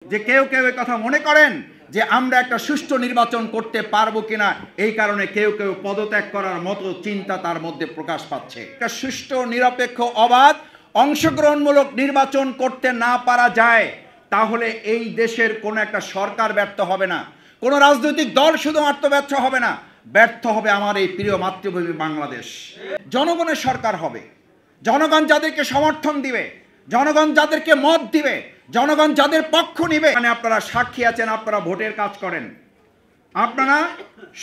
যে কেউ কেউ এই কথা মনে করেন যে আমরা একটা সুষ্ঠু নির্বাচন করতে পারবো কিনা, এই কারণে কেউ কেউ পদত্যাগ করার মতো চিন্তা তার মধ্যে প্রকাশ পাচ্ছে। একটা সুষ্ঠু, নিরপেক্ষ, অবাধ, অংশগ্রহণমূলক নির্বাচন করতে না পারা যায়, তাহলে এই দেশের কোনো একটা সরকার ব্যর্থ হবে না, কোনো রাজনৈতিক দল শুধুমাত্র ব্যর্থ হবে না, ব্যর্থ হবে আমার এই প্রিয় মাতৃভূমি বাংলাদেশ। জনগণের সরকার হবে, জনগণ যাদেরকে সমর্থন দিবে, জনগণ যাদেরকে মত দিবে, জনগণ যাদের পক্ষ নিবে। আপনারা সাক্ষী আছেন, আপনারা ভোটের কাজ করেন, আপনারা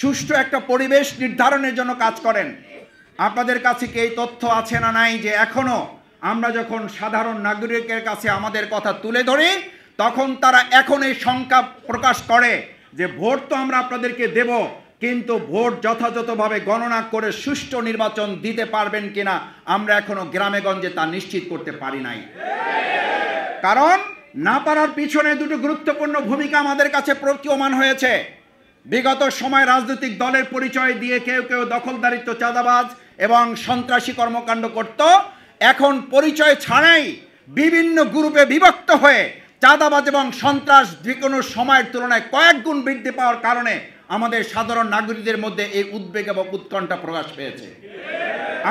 সুষ্ঠু একটা পরিবেশ নির্ধারণের জন্য কাজ করেন। আপনাদের কাছে কি এই তথ্য আছে না নাই যে এখনো আমরা যখন সাধারণ নাগরিকের কাছে আমাদের কথা তুলে ধরি, তখন তারা এখন এই শঙ্কা প্রকাশ করে যে ভোট তো আমরা আপনাদেরকে দেব, কিন্তু ভোট যথাযথভাবে গণনা করে সুষ্ঠু নির্বাচন দিতে পারবেন কিনা আমরা এখনো গ্রামে গঞ্জে তা নিশ্চিত করতে পারি নাই। কারণ না পারার পিছনে দুটো গুরুত্বপূর্ণ ভূমিকা আমাদের কাছে প্রতীয়মান হয়েছে। বিগত সময় রাজনৈতিক দলের পরিচয় দিয়ে কেউ কেউ দখলদারিত্ব, চাঁদাবাজ এবং সন্ত্রাসী কর্মকাণ্ড করত। এখন পরিচয় ছাড়াই বিভিন্ন গ্রুপে বিভক্ত হয়ে চাঁদাবাজ এবং সন্ত্রাস যে কোনো সময়ের তুলনায় কয়েক গুণ বৃদ্ধি পাওয়ার কারণে আমাদের সাধারণ নাগরিকদের মধ্যে এই উদ্বেগ এবং উৎকণ্ঠা প্রকাশ পেয়েছে।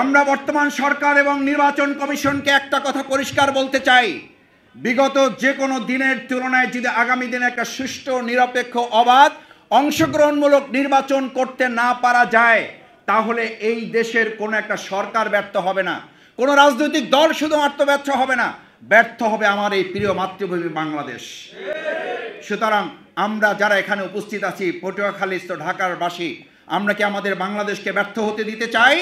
আমরা বর্তমান সরকার এবং নির্বাচন কমিশনকে একটা কথা পরিষ্কার বলতে চাই, বিগত যে কোনো দিনের তুলনায় যদি আগামী দিনে একটা সুষ্ঠু, নিরপেক্ষ, অবাধ, অংশগ্রহণমূলক নির্বাচন করতে না পারা যায়, তাহলে এই দেশের কোনো একটা সরকার ব্যর্থ হবে না, কোনো রাজনৈতিক দল শুধুমাত্র ব্যর্থ হবে না, ব্যর্থ হবে আমার এই প্রিয় মাতৃভূমি বাংলাদেশ। সুতরাং আমরা যারা এখানে উপস্থিত আছি, পটুয়াখালীস্থ ঢাকার বাসী, আমরা কি আমাদের বাংলাদেশকে ব্যর্থ হতে দিতে চাই?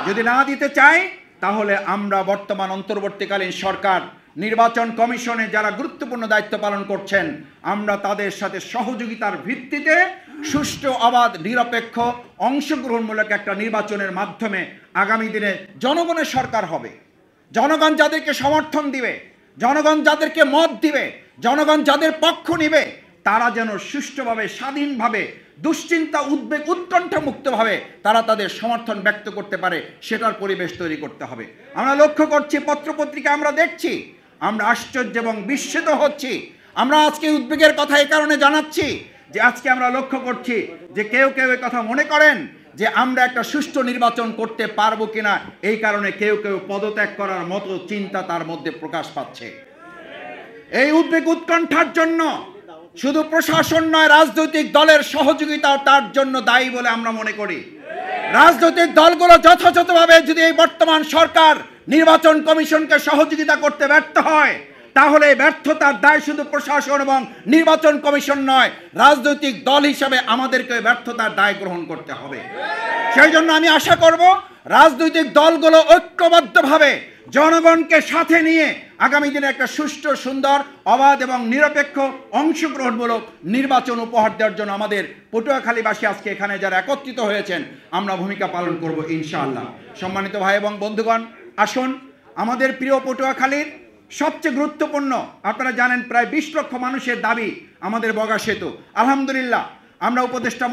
যদি না দিতে চাই, তাহলে আমরা বর্তমান অন্তর্বর্তীকালীন সরকার, নির্বাচন কমিশনে যারা গুরুত্বপূর্ণ দায়িত্ব পালন করছেন, আমরা তাদের সাথে সহযোগিতার ভিত্তিতে সুষ্ঠু, অবাধ, নিরপেক্ষ, অংশগ্রহণমূলক একটা নির্বাচনের মাধ্যমে আগামী দিনে জনগণের সরকার হবে। জনগণ যাদেরকে সমর্থন দিবে, জনগণ যাদেরকে মত দিবে, জনগণ যাদের পক্ষ নিবে, তারা যেন সুষ্ঠুভাবে, স্বাধীনভাবে, দুশ্চিন্তা, উদ্বেগ, উৎকণ্ঠা মুক্তভাবে তারা তাদের সমর্থন ব্যক্ত করতে পারে, সেটার পরিবেশ তৈরি করতে হবে। আমরা লক্ষ্য করছি, পত্রপত্রিকা আমরা দেখছি, আমরা আশ্চর্য এবং বিস্মিত হচ্ছি। আমরা আজকে উদ্বেগের কথা এই কারণে জানাচ্ছি যে আজকে আমরা লক্ষ্য করছি যে কেউ কেউ এই কথা মনে করেন যে আমরা একটা সুষ্ঠু নির্বাচন করতে পারবো কিনা, এই কারণে কেউ কেউ পদত্যাগ করার মতো চিন্তা তার মধ্যে প্রকাশ পাচ্ছে। এই উদ্বেগ, উৎকণ্ঠার জন্য শুধু প্রশাসন নয়, রাজনৈতিক দলের সহযোগিতাও তার জন্য দায়ী বলে আমরা মনে করি। রাজনৈতিক দলগুলো যথাযথভাবে যদি এই বর্তমান সরকার নির্বাচন কমিশনকে সহযোগিতা করতে ব্যর্থ হয়, তাহলে ব্যর্থতার দায় শুধু প্রশাসন এবং নির্বাচন কমিশন নয়, রাজনৈতিক দল হিসাবে আমাদেরকে ব্যর্থতার দায় গ্রহণ করতে হবে। সেই জন্য আমি আশা করব রাজনৈতিক দলগুলো ঐক্যবদ্ধভাবে জনগণকে সাথে নিয়ে আগামী দিনে একটা সুষ্ঠু, সুন্দর, অবাধ এবং নিরপেক্ষ, অংশগ্রহণমূলক নির্বাচন উপহার দেওয়ার জন্য আমাদের পটুয়াখালীবাসী আজকে এখানে যারা একত্রিত হয়েছেন, আমরা ভূমিকা পালন করব ইনশাআল্লাহ। সম্মানিত ভাই এবং বন্ধুগণ, আসুন আমাদের প্রিয় পটুয়াখালীর সবচেয়ে গুরুত্বপূর্ণ, আপনারা জানেন প্রায় 20 লক্ষ মানুষের দাবি আমাদের বগা সেতু। আলহামদুলিল্লাহ, আমরা উপদেষ্টা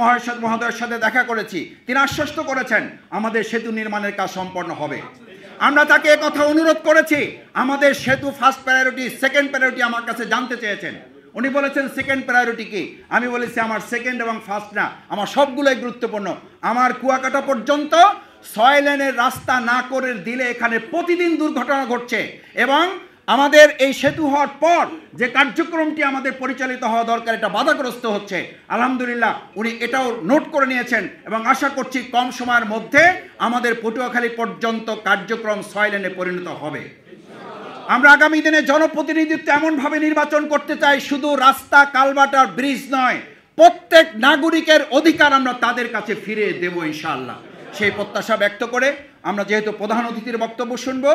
মহোদয়ের সাথে দেখা করেছি, তিনি আশ্বস্ত করেছেন আমাদের সেতু নির্মাণের কাজ সম্পন্ন হবে। আমরা তাকে কথা অনুরোধ করেছি, আমাদের সেতু ফার্স্ট প্রায়োরিটি, সেকেন্ড প্রায়োরিটি আমার কাছে জানতে চেয়েছেন। উনি বলেছেন সেকেন্ড প্রায়োরিটি কি? আমি বলেছি আমার সেকেন্ড এবং ফার্স্ট না, আমার সবগুলোই গুরুত্বপূর্ণ। আমার কুয়াকাটা পর্যন্ত 6 লেনের রাস্তা না করে দিলে এখানে প্রতিদিন দুর্ঘটনা ঘটছে, এবং আমাদের এই সেতু হওয়ার পর যে কার্যক্রমটি আমাদের পরিচালিত হওয়া দরকার, এটা বাধাগ্রস্ত হচ্ছে। আলহামদুলিল্লাহ, উনি এটাও নোট করে নিয়েছেন এবং আশা করছি কম সময়ের মধ্যে আমাদের পটুয়াখালী পর্যন্ত কার্যক্রম 6 লেনে পরিণত হবে। আমরা আগামী দিনে জনপ্রতিনিধিত্ব এমনভাবে নির্বাচন করতে চাই, শুধু রাস্তা, কালভার্ট আর ব্রিজ নয়, প্রত্যেক নাগরিকের অধিকার আমরা তাদের কাছে ফিরে দেব ইনশাআল্লাহ। সেই প্রত্যাশা ব্যক্ত করে আমরা যেহেতু প্রধান অতিথির বক্তব্য শুনবো,